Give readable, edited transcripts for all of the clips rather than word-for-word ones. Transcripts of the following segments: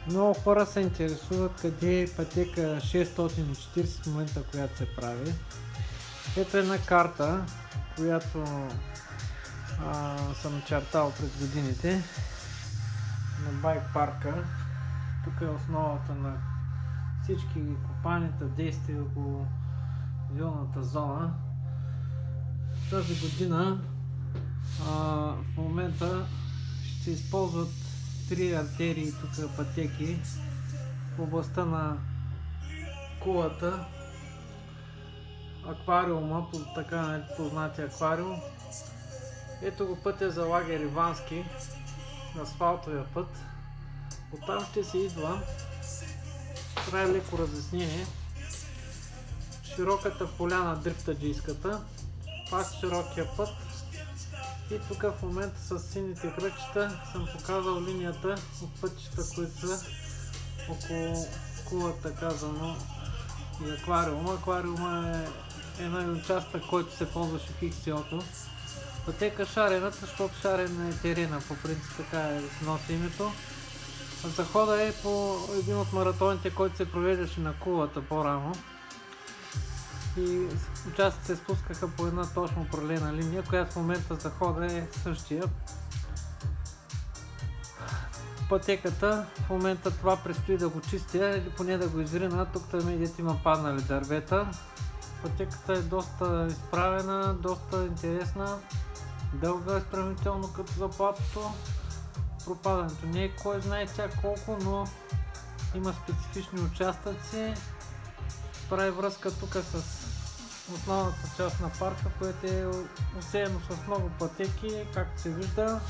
Много хора се интересуват къде е пътека 640 в момента, която се прави. Ето една карта, която съм чертал през годините на байк парка. Тук е основата на всички копаните, действия около вилната зона. Тази година в момента ще се използват 3 артерии, тук пътеки в областта на кулата, аквариума, така познати аквариум. Ето го пътя за лагер Ивански, асфалтовия път. Оттам ще се идва, прави леко разяснение, широката поляна дрифтаджийската, пак широкия път. И тук в момента с сините кръчета съм показал линията от пътища, които са около кулата, казано, и аквариума. Аквариума е един участък, който се ползваше в XCO-то. Пътека шарената, защото шарен е терена, по принцип така е да се носи името. Захода е по един от маратоните, който се провеждаше на кулата по-рано. И участъците се спускаха по една точно определена линия, която в момента захода е същия. Пътеката в момента това предстои да го чистя или поне да го изрина. Тук там има паднали дървета. Пътеката е доста изправена, доста интересна, дълга изправително като заплатото. Пропадането не е кой знае тя колко, но има специфични участъци. Прави връзка тук с основната част на парка, което е усеяно с много пътеки, както се вижда.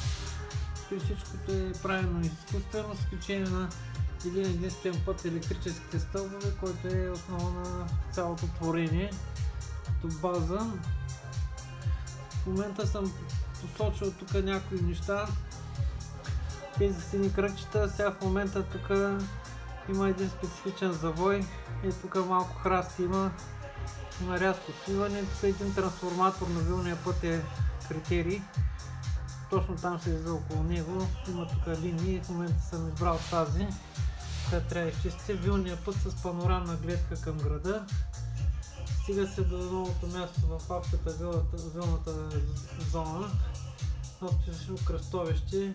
И всичкото е правено изкуствено, с изключение на един единствен път електрическите стълбове, който е основа на цялото творение като база. В момента съм посочил тук някои неща. Тези сини кръгчета, сега в момента тук има един специфичен завой. И тук малко храсти има рязко свиване. Тук един трансформатор на вилния път е критерий. Точно там се излиза около него. Има тук линии. В момента съм избрал тази, която трябва да изчистя. Вилния път с панорамна гледка към града. Стига се до новото място в апката вилната зона. Специфично кръстовище.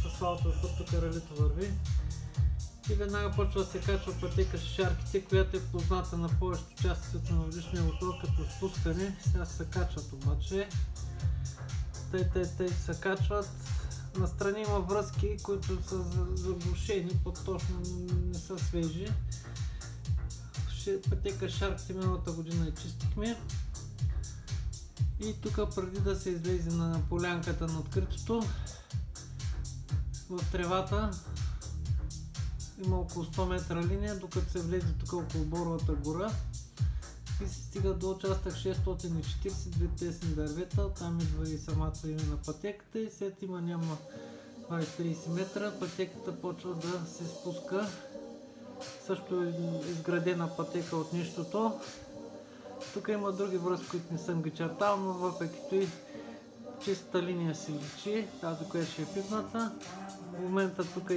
Асфалтовия път тук ралито върви. И веднага почва да се качва пътека с шарките, която е позната на повечето части от наводишния мотор като спускане. Сега се качват обаче. Те се качват. Настрани има връзки, които са заглушени, по-точно не са свежи. Пътека с шарките миналата година я чистихме. И тук преди да се излезе на полянката на откритото, в тревата има около 100 метра линия, докато се влезе тук около Боровата гора и се стига до участък 640, две тесни дървета, там идва и самата име на пътеката и след няма 20-30 метра, пътеката почва да се спуска. Също е изградена пътека от нищото. Тук има други връзки, които не съм ги чертал, но въпреки и чистата линия се личи, тази, която ще е пипната. В момента тук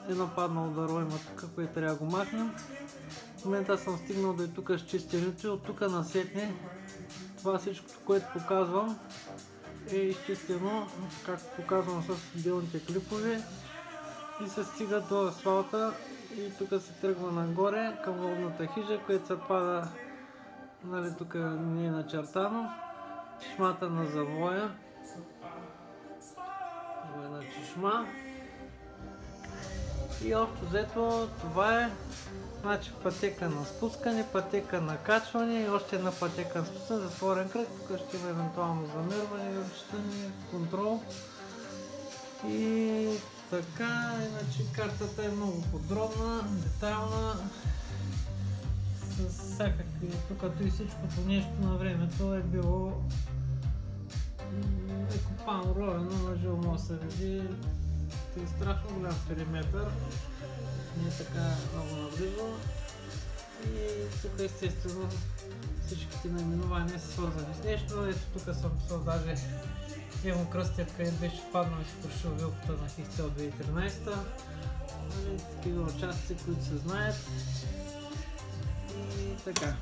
едно паднало дърво има тук, което трябва да го махнем. В момента съм стигнал да е тук с чистенето и от тук насетне това всичкото, което показвам, е изчистено, както показвам с белите клипове, и се стига до асфалта и тук се тръгва нагоре към лобната хижа, която се пада, нали, тук не е начертано, чешмата на завоя. Една чешма. И общо взето това е, значи, пътека на спускане, пътека на качване и още една пътека на спускане, затворен кръг. Тук ще има евентуално замерване, разчитане, контрол. И така, иначе картата е много подробна, детайлна, с всякакви, тук и всичкото нещо на времето е било копано, ровено, на живо може да се види. Е страшно голям периметър, не е така много наблизо и тук естествено всичките наименования са свързани с нещо. Ето тук съм писал даже Ево Кръстев, където беше паднал и се прошил вилката на XCO 2013. Такива участъци, които се знаят. И така.